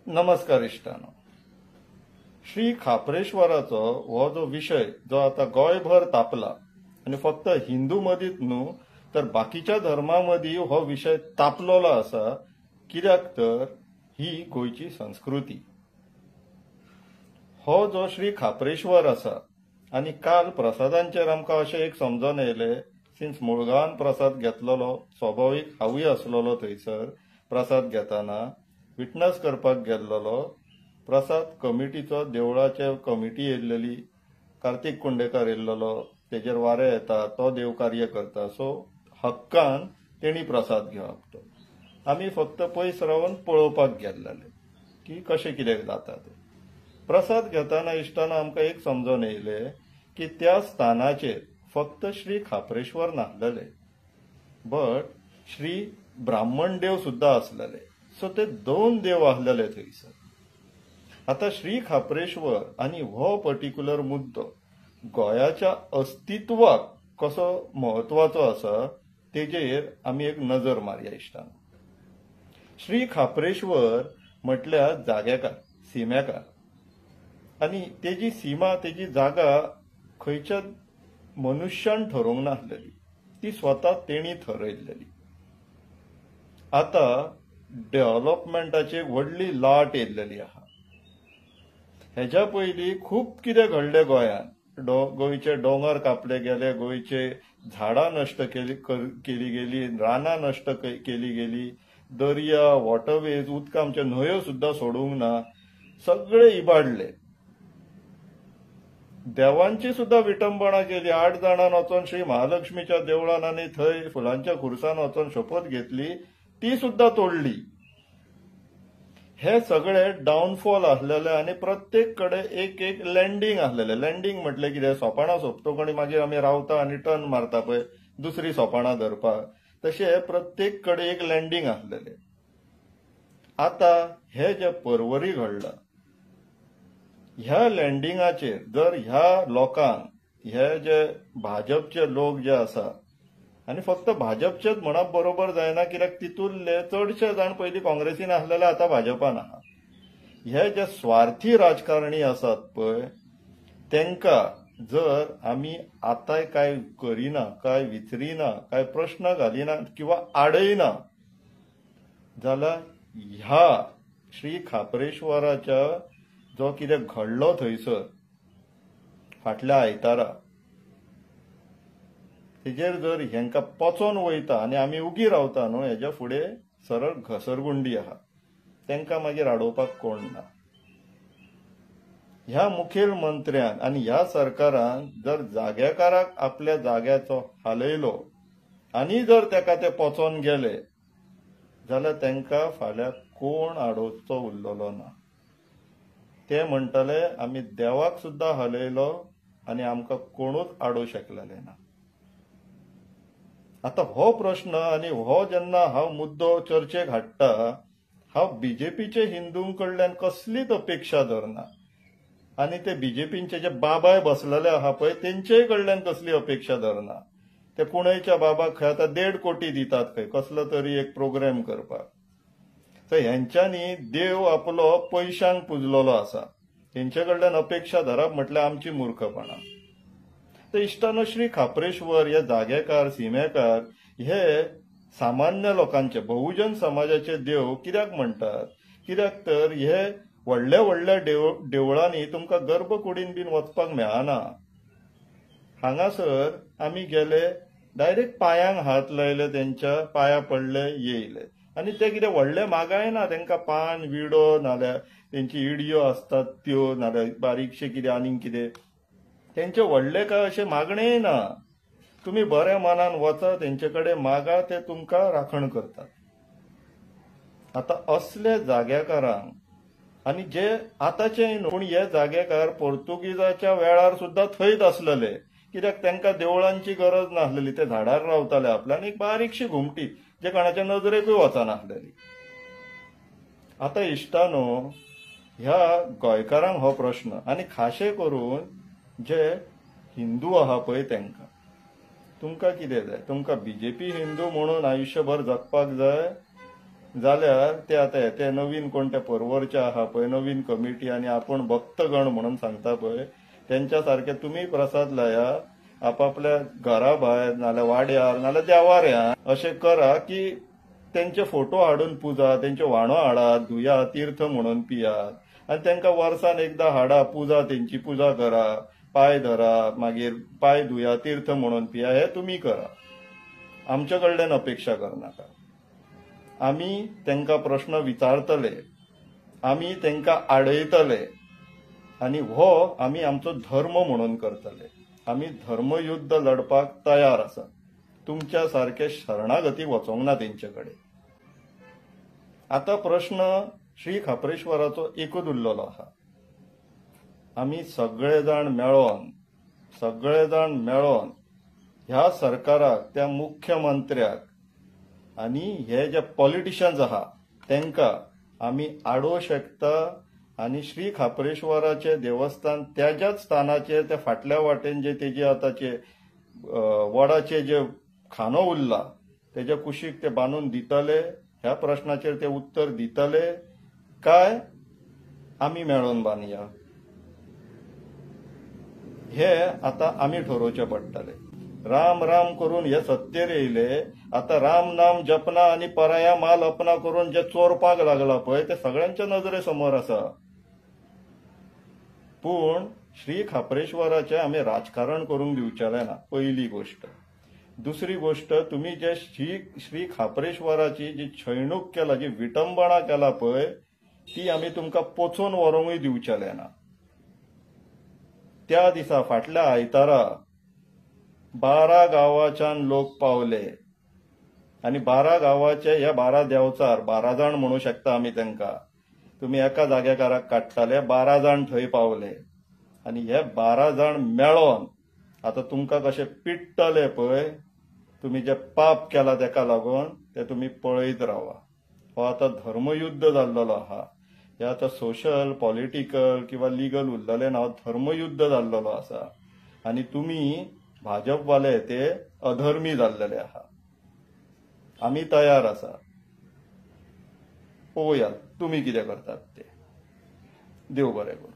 नमस्कार इश्टानो. श्री खापरेश्वराचो हो जो विषय जो आता गोंयभर तापला आणि फक्त हिंदू मदींच न्हू तर बाकीच्या धर्मांमदी हो विषय तापलोलो आसा. कित्याक तर ही गोंयची संस्कृती. हो जो श्री खापरेश्वर आसा आणि काल प्रसादांचेर आमकां अशें एक समजून येयले, सिन्स मुळगांवान प्रसाद घेतलोलो, स्वाभाविक हांवूय आसलोलो थंयसर प्रसाद घेताना विटनस करपाक गेल्लोलो. प्रसाद कमिटीचो देवळाचे कमिटी येयल्लेली, कार्तिक कुंडेकर येयल्लोलो, तेजेर वारे येता, तो देव कार्य करता. सो हक्कान तेणी प्रसाद घेवप. आमी फक्त पयस रावन पळोवपाक गेल्लेले की कशें कितें जाता तें. प्रसाद घेताना इश्टाना आमकां एक समजून येयले की त्या स्थानाचेर फक्त श्री खापरेश्वर नासलेले, बट श्री ब्राह्मण देव सुद्धा आसलेले. सो ते दोन देव आसलेले थंयसर. आता श्री खापरेश्वर आणि हो पर्टिक्युलर मुद्दो गोंयाच्या अस्तित्वाक कसो महत्वाचो आसा तेजेर आमी एक नजर मारया इश्टान. श्री खापरेश्वर म्हटल्यार जाग्याकार, सिम्याकार, आणि तेजी सीमा, तेजी जागा खंयच्या मनुष्यान ठरोवंक नासलेली, ती स्वता तेणी ठरयल्लेली. आता डेव्हलपमेंटाची व्हडली लाट येयल्लेली आहा. हेच्या पयलीं खूब कितें घडलें गोंयान. गोंयचे दोंगर कापले गेले, गोंयचे झाडां नश्ट केली गेली, रानां नश्ट केली गेली, दर्या, वॉटरवेज, उदकां, आमचे न्हंयो सुद्धा सोडूंक ना, सगळे इबाडले. देवांची सुद्धा विटंबना केली. 8 जाणां वचून श्री महालक्ष्मीच्या देवळान आनी थंय फुलांच्या खुर्सान वचून शपथ घेतली, ती सुद्धा तोडली. हे सगळे डाऊनफॉल आसलेले आणि प्रत्येक कडे एक एक लँडिंग आसलेले. लँडिंग म्हटले कितें, सोपाणा सोंपतकच आणि मागीर आमी रावता आणि टर्न मारता पळय दुसरी सोपाणा धरपाक, तशें प्रत्येक कडे एक लँडिंग आसलेले. आता हे जे परवरी घडला, ह्या लँडिंगाचेर जर ह्या लोकांक, हे जे भाजपचे लोक जे आसा, आणि फक्त भाजपचेच म्हणप बरोबर जायना, कित्याक तितूंतले चडशे जाण पयलीं काँग्रेसीन आसलेले आतां भाजपान आहा. हे जे स्वार्थी राजकारणी आसात पळय, तांकां जर आमी आतांय काय करिना, काय विचरिना, काय प्रश्न घालिना किंवा आडयना जाल्यार ह्या श्री खापरेश्वराच्या जो कितें घडलो थंयसर फाटल्या आयतारा, तेजेर जर हेंकां पचोन वयता आणि आमी उगी रावता न्हू, हेच्या फुडें सरळ घसरगुंडी आहा. तांकां मागीर आडोवपाक कोण ना. ह्या मुखेल मंत्र्यान आणि ह्या सरकारान जर जाग्याकाराक आपल्या जाग्याचो हालयलो आणि जर ताका ते पचोन गेले जाल्यार तांकां फाल्यां कोण आडोवचो उरलेलो ना. ते म्हणटले आमी देवाक सुद्धा हालयलो आणि आमकां कोणूच आडोवंक शकलेले ना. आता हो प्रश्न आणि हो जेन्ना हांव मुद्दो चर्चेक हाडटा, हांव बीजेपीचे हिंदूंकडल्यान कसलीच अपेक्षा धरना, आणि ते बीजेपीचे जे बाबाय बसलेले आहा पळय तेंचे कडल्यान कसली अपेक्षा धरना. ते पुणेच्या बाबाक खंय आतां 1.5 कोटी दितात खंय कसलो तरी एक प्रोग्राम करपाक. तर ह्यांच्यांनी देव आपलो पयशांक पुजलेलो आसा. तेंचे कडल्यान अपेक्षा धरप म्हटल्यार आमची मूर्खपणा. तर इश्टानो, श्री खापरेश्वर हे जागेकार, सीमेकार हे सामान्य लोकांचे, बहुजन समाजाचे देव कित्याक म्हणटात? कित्याक तर हे व्हडल्या व्हडल्या देवळांनी तुमकां गर्भकुडीन बीन वचपाक मेळना. हांगासर आमी गेले, डायरेक्ट पांयांक हात लायले, तेंच्या पांया पडले, येयले. आणि ते कितें व्हडले मागाय ना, तांकां पान, विडो, नाल्यार तेंची इडयो आसतात त्यो, नाल्यार बारीकशे कितें आनीक कितें, तेंचे व्हडले काय अशें मागणेय ना. तुम्ही बऱ्या मनान वचा, तेंचे कडेन मागा, ते तुमकां राखण करतात. आता असले जाग्याकारांक, आणि जे आतांचे न्हू पूण हे जाग्याकार पोर्तुगीजाच्या वेळार सुद्धा थंयच आसलेले, कित्याक तांकां देवळांची गरज नासलेली. ते झाडार रावताले आपल्यान एक बारीकशी घुमटी, जे कोणाच्या नजरेकूय वचनासलेली. आता इश्टानो, ह्या गोंयकारांक हो प्रश्न, आणि खाशे करून जे हिंदू आहा पळय तांकां, तुमकां कितें जाय? तुमकां बीजेपी हिंदू म्हणून आयुष्यभर जगपाक जाय, जाल्यार ते आता ते नवीन कोण ते परवरचे आहा पळय नवीन कमिटी आनी आपण भक्तगण म्हणून सांगता पळय त्यांच्या सारखे तुम्ही प्रसाद लाया आपापल्या घरा भायर नाल्यार वाड्यार नाल्यार देवाऱ्यान अशें करा की त्यांचे फोटो हाडून पुजा त्यांचे व्हाणो हाडात धुया तीर्थ म्हणून पियात आनी तांकां वर्सान एकदां हाडा पुजा त्यांची पुजा करा पाय धरा मागीर पाय धुया तीर्थ म्हणून पिया हे तुम्ही करा आमचे कडल्यान अपेक्षा करनाका आमी तांकां प्रश्न विचारतले आमी तांकां आडयतले आनी हो आमी आमचो धर्म म्हणून करतले आमी धर्मयुद्ध लढपाक तयार आसा तुमच्या सारखे शरणागती वचोंक ना तेंचे कडेन आता प्रश्न श्री खापरेश्वराचो एकूच उरलेलो आहा आमी सगळे जाण मेळोन ह्या सरकाराक त्या मुख्यमंत्र्याक आनी हे जे पॉलिटिशियन्स आहा तांकां आमी आडोवंक शकता आनी श्री खापरेश्वराचे देवस्थान त्याच्याच स्थानाचेर त्या फाटल्या वाटेन जे तेजे आतांचे वडाचे जे खानो उरला तेज्या कुशीक ते बांदून दितले ह्या प्रश्नाचेर ते उत्तर दितले काय आमी मेळोन बांदया हे आता आमी ठरोवचे पडटले राम राम करून हे सत्तेर येयले आता राम नाम जपना आनी पराया माल अपना करून जे चोरपाक लागला पळय ते सगळ्यांच्या नजरे समोर आसा पूण श्री खापरेश्वराचे आमी राजकारण करूंक दिवचेले ना पहिली गोष्ट दुसरी गोष्ट तुम्ही जे श्री खापरेश्वराची जी छळणूक केला जी विटंबना केला पळय ती आमी तुमकां पोचून व्हरूंकूय दिवचेले ना त्या दिसा फाटल्या आयतारा 12 गांवाच्यान लोक पावले आनी 12 गांवाचे ह्या 12 देंवचार 12 जाण म्हणू शकता आमी तांकां तुम्ही एका जाग्याकाराक काडटाले 12 जाण थंय पावले आनी हे 12 जाण मेळोन आता तुमकां कशें पिट्टले पळय तुम्ही जे पाप केला तेका लागून ते तुम्ही पळयत रावा हो आता धर्मयुद्ध जाल्लो आहा हे आता सोशल पॉलिटिकल किंवा लिगल उरलेले ना धर्मयुद्ध जाल्लो आसा आनी तुम्ही भाजपवाले ते अधर्मी जाल्लेले आहा आमी तयार आसा पळोवया तुम्ही कितें करतात ते देव बरें करूं